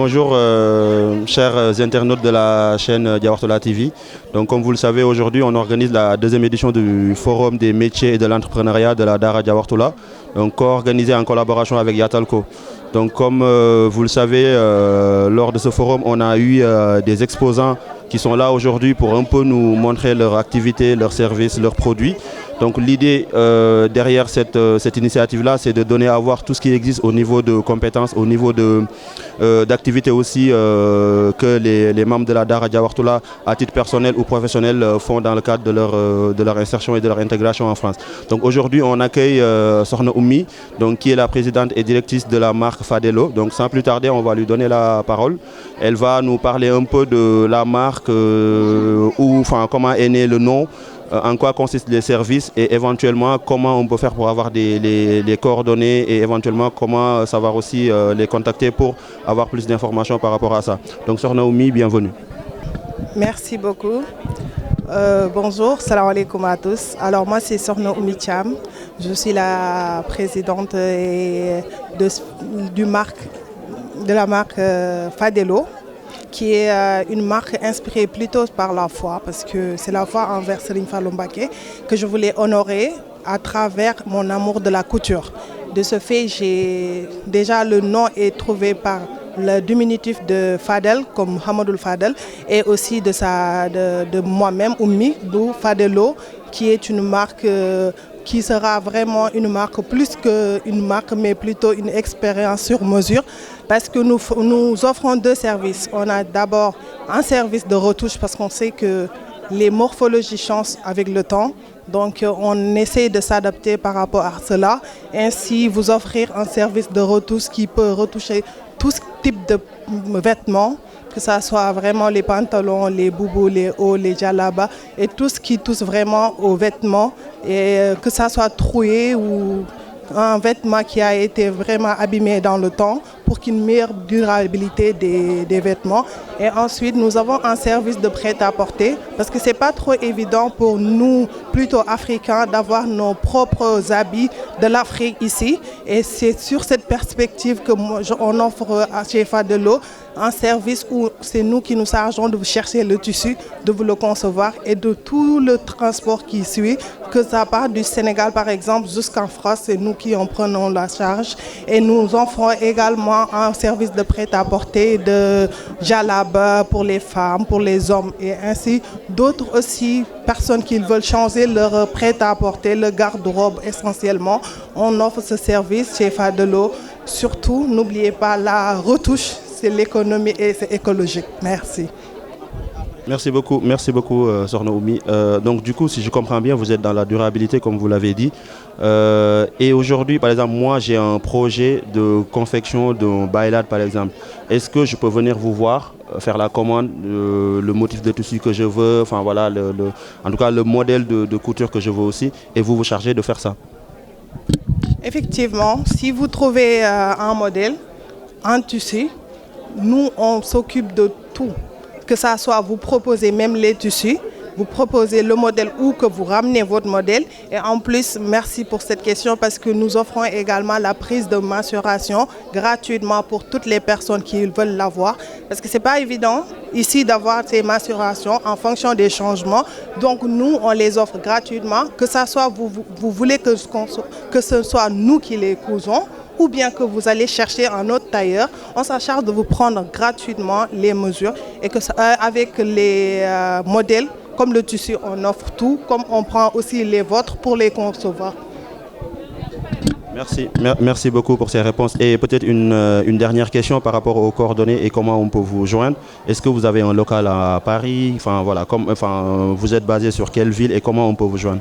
bonjour chers internautes de la chaîne Diawartoulah TV. Donc comme vous le savez, aujourd'hui on organise la deuxième édition du Forum des métiers et de l'entrepreneuriat de la Dara Diawartoulah, donc co-organisé en collaboration avec Yatalco. Donc comme vous le savez, lors de ce forum, on a eu des exposants qui sont là aujourd'hui pour un peu nous montrer leur activité, leurs services, leurs produits. Donc l'idée derrière cette initiative-là, c'est de donner à voir tout ce qui existe au niveau de compétences, au niveau d'activités aussi que les membres de la Dara Diawartoulah, à titre personnel ou professionnel, font dans le cadre de leur insertion et de leur intégration en France. Donc aujourd'hui, on accueille Sokhna Oumy, donc, qui est la présidente et directrice de la marque Fadelo. Donc sans plus tarder, on va lui donner la parole. Elle va nous parler un peu de la marque, comment est né le nom, en quoi consistent les services et éventuellement comment on peut faire pour avoir les coordonnées et éventuellement comment savoir aussi les contacter pour avoir plus d'informations par rapport à ça. Donc Sokhna Oumy, bienvenue. Merci beaucoup. Bonjour, salam alaikum à tous. Alors moi c'est Sokhna Oumy Thiam, je suis la présidente de la marque Fadelo, qui est une marque inspirée plutôt par la foi, parce que c'est la foi envers Serigne Fallou Mbacké que je voulais honorer à travers mon amour de la couture. De ce fait, déjà le nom est trouvé par le diminutif de Fadel, comme Hamadoul Fadel, et aussi de moi-même, Oumy, d'où Fadelo, qui est une marque qui sera vraiment une marque plus qu'une marque, mais plutôt une expérience sur mesure, parce que nous offrons deux services. On a d'abord un service de retouche, parce qu'on sait que les morphologies changent avec le temps, donc on essaie de s'adapter par rapport à cela, ainsi vous offrir un service de retouche qui peut retoucher tout type de vêtements, que ce soit vraiment les pantalons, les boubous, les hauts, les djellabas et tout ce qui touche vraiment aux vêtements, et que ça soit troué ou un vêtement qui a été vraiment abîmé dans le temps pour qu'une meilleure durabilité des vêtements. Et ensuite, nous avons un service de prêt-à-porter parce que ce n'est pas trop évident pour nous, plutôt africains, d'avoir nos propres habits de l'Afrique ici. Et c'est sur cette perspective qu'on offre chez Fadelo un service où c'est nous qui nous chargeons de vous chercher le tissu, de vous le concevoir et de tout le transport qui suit, que ça part du Sénégal par exemple jusqu'en France, c'est nous qui en prenons la charge. Et nous offrons également un service de prêt-à-porter, de djellaba pour les femmes, pour les hommes et ainsi d'autres aussi personnes qui veulent changer leur prêt-à-porter, le garde-robe essentiellement. On offre ce service chez Fadelo. Surtout, n'oubliez pas la retouche, c'est l'économie et c'est écologique. Merci. Merci beaucoup Sokhna Oumy. Donc du coup, si je comprends bien, vous êtes dans la durabilité comme vous l'avez dit. Et aujourd'hui, par exemple, moi j'ai un projet de confection d'un bailad par exemple. Est-ce que je peux venir vous voir, faire la commande, le motif de tissu que je veux, enfin voilà, en tout cas le modèle de couture que je veux aussi, et vous chargez de faire ça? Effectivement, si vous trouvez un modèle, un tissu, nous on s'occupe de tout. Que ça soit vous proposez même les tissus, vous proposez le modèle ou que vous ramenez votre modèle. Et en plus, merci pour cette question parce que nous offrons également la prise de mensuration gratuitement pour toutes les personnes qui veulent l'avoir. Parce que ce n'est pas évident ici d'avoir ces mensurations en fonction des changements. Donc nous, on les offre gratuitement. Que ça soit vous voulez que ce soit nous qui les cousons, ou bien que vous allez chercher un autre tailleur, on s'en charge de vous prendre gratuitement les mesures et que avec les modèles, comme le tissu, on offre tout, comme on prend aussi les vôtres pour les concevoir. Merci beaucoup pour ces réponses. Et peut-être une dernière question par rapport aux coordonnées et comment on peut vous joindre. Est-ce que vous avez un local à Paris? Enfin, voilà, vous êtes basé sur quelle ville et comment on peut vous joindre?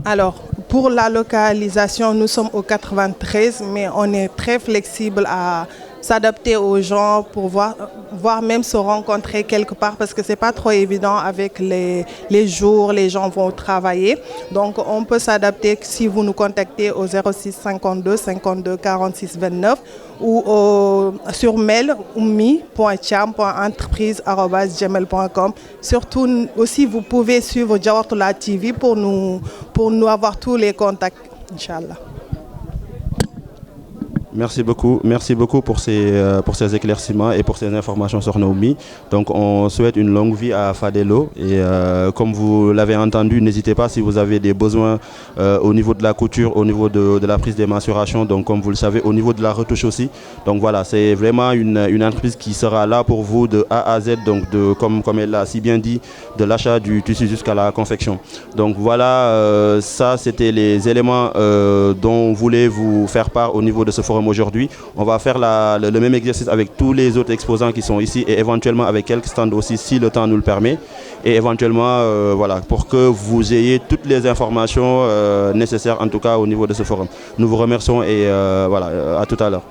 Alors, pour la localisation, nous sommes au 93, mais on est très flexible à s'adapter aux gens pour voir même se rencontrer quelque part parce que c'est pas trop évident avec les jours, les gens vont travailler. Donc on peut s'adapter si vous nous contactez au 06 52 52 46 29 ou sur mail oumy.thiam.entreprise@gmail.com. Surtout aussi vous pouvez suivre Diawartoulah TV pour nous avoir tous les contacts, Inch'Allah. Merci beaucoup pour ces éclaircissements et pour ces informations sur Naomi. Donc on souhaite une longue vie à Fadelo et comme vous l'avez entendu, n'hésitez pas si vous avez des besoins au niveau de la couture, au niveau de la prise des mensurations, donc comme vous le savez, au niveau de la retouche aussi. Donc voilà, c'est vraiment une entreprise qui sera là pour vous de A à Z, donc comme elle l'a si bien dit, de l'achat du tissu jusqu'à la confection. Donc voilà, ça c'était les éléments dont on voulait vous faire part au niveau de ce forum aujourd'hui. On va faire le même exercice avec tous les autres exposants qui sont ici et éventuellement avec quelques stands aussi si le temps nous le permet. Et éventuellement, voilà, pour que vous ayez toutes les informations nécessaires en tout cas au niveau de ce forum. Nous vous remercions et voilà, à tout à l'heure.